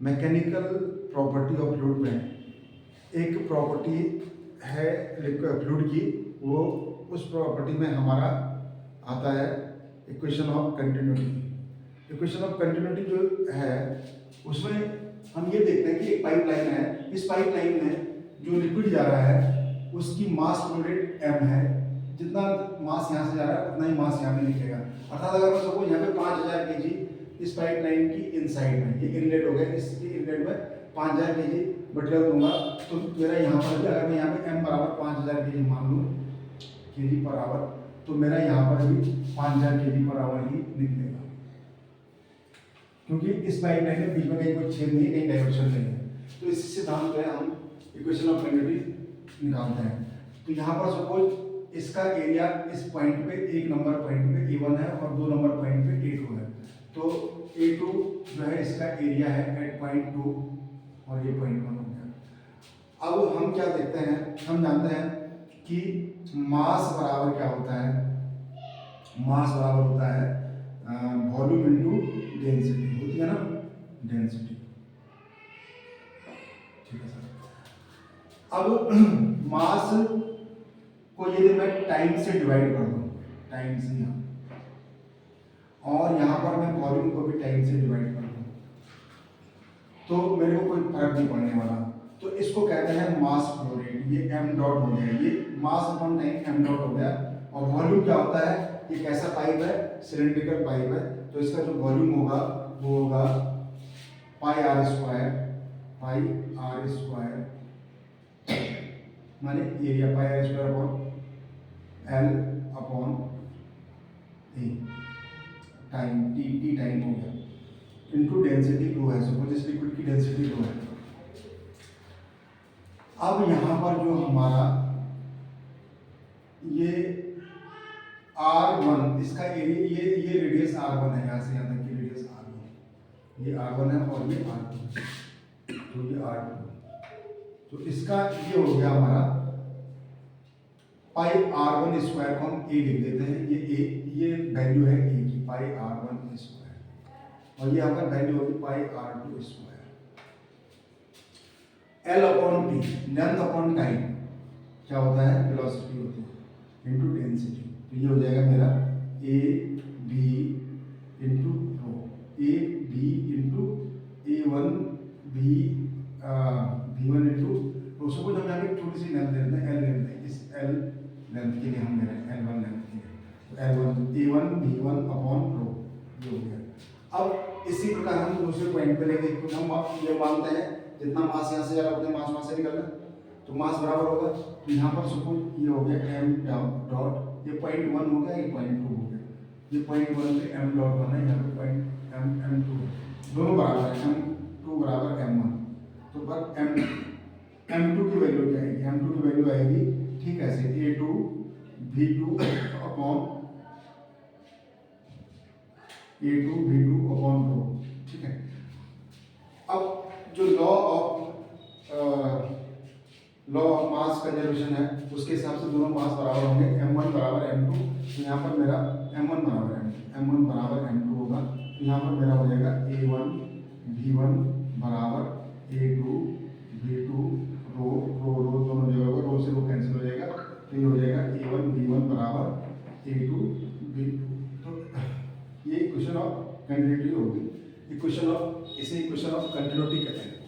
Mechanical property of fluid में एक property है फ्लूइड की, वो उस प्रॉपर्टी में हमारा आता है equation of continuity. Equation of continuity जो है उसमें हम ये देखते हैं कि एक पाइपलाइन है, इस पाइपलाइन में जो लिक्विड जा रहा है उसकी मास फ्लो रेट m है, जितना मास यहाँ से जा रहा है उतना ही मास यहाँ पे निकलेगा। अर्थात अगर मैं सपोज यहाँ पे 5000 kg इस पाइपलाइन की इनसाइड में, ये इनलेट हो गया, इसकी इनलेट में 5000 kg मटेरियल दूंगा, तो मेरा यहाँ पर भी अगर मैं यहाँ पे m बराबर 5000 kg मान लूँ kg पर आवर, तो मेरा यहाँ पर भी 5000 kg पर आवर ही निकलेगा, क्योंकि इस पाइपलाइन में बीच में कहीं कोई छेद नहीं है, कहीं डाइवर्शन नहीं है। तो इस सिद्धांत पे हम इक्वेशन ऑफ कंटिन्यूटी निकालते हैं। तो यहाँ पर सपोज इसका एरिया इस पॉइंट पे, एक नंबर पॉइंट पे A1 है और 2 नंबर पॉइंट पे A2 है, तो A2 जो है इसका एरिया है एट पॉइंट 2 और ये पॉइंट 1 हो गया। अब हम क्या देखते हैं, हम जानते हैं कि मास बराबर क्या होता है, मास बराबर होता है वॉल्यूम इनटू डेंसिटी, होती है ना डेंसिटी। ठीक है सर। अब मास को यदि मैं टाइम से डिवाइड कर दूं, टाइम से यहाँ, और यहाँ पर मैं वॉल्यूम को भी टाइम से डिवाइड कर दूं, तो मेरे को कोई फर्क नहीं पड़ने वाला। तो इसको कहते हैं मास फ्लो रेट। ये m डॉट हो गया, ये mass upon time m dot हो गया। और वॉल्यूम क्या होता है, ये कैसा पाइप है, सिलेंड्रिकल पाइप है, तो इसका जो वॉल्यूम होगा वो होगा pi R square, pi R square माने area, pi R square upon L upon A, time T time हो गया, इनटू डेंसिटी रो है, सपोज इस लिक्विड की डेंसिटी रो है। अब यहाँ पर जो हमारा ये R1, इसका एरिया, ये रेडियस R1 है, यहाँ से यहाँ तक की रेडियस R1, ये R1 है और ये R2, तो ये R2, तो इसका ये हो गया हमारा पाई R1 स्क्वायर को हम A लिख देते हैं, ये वैल्यू है A की, पाई R1 स्क्वायर, और ये यहाँ पर वैल्यू होगी पाई R2 square. L upon T, length upon time क्या होता है, वेलोसिटी होती है, इनटू डेंसिटी। तो ये हो जाएगा मेरा A B into rho, A B into A1 B B1 into rho. Suppose हम यहाँ पे छोटी सी लेंथ लेते हैं, L लेते हैं, इस L लेंथ के लिए हम ले रहे हैं L1 लेंथ के लिए, तो L1 A1 B1 upon rho, ये हो गया। अब इसी प्रकार हम दूसरे पॉइंट पे लेंगे, क्योंकि हम ये मानते हैं जितना मास यहाँ से जा रहा है उतने मास वहाँ से निकलना, तो मास बराबर होगा। तो यहाँ पर सपोज ये हो गया m डॉट, ये पॉइंट 1 हो गया, ये पॉइंट 2 हो गया, ये पॉइंट 1 पे m डॉट 1 है, यहाँ पे पॉइंट m2, दोनों बराबर है, m2 बराबर m1, तो पर m2 की वैल्यू क्या आएगी, m2 की वैल्यू आएगी ठीक है ऐसे A2 V2 upon A2 V2 upon rho, ठीक है। अब जो लॉ ऑफ मास कंजर्वेशन है उसके हिसाब से दोनों मास बराबर होंगे, m1 बराबर m2, तो यहाँ पर मेरा m1 बराबर m1 बराबर m2 होगा, तो यहाँ पर मेरा हो जाएगा A1 V1 बराबर A2 V2 रो दोनों जगह होगा, रो से रो कैंसिल हो जाएगा, तो ये हो जाएगा A1 V1 बराबर A2 V2। तो ये इक्वेशन ऑफ कंटिन्यूटी होगी, इक्वेशन ऑफ, इसे इक्वेशन ऑफ कंटिन्यूटी कहते हैं।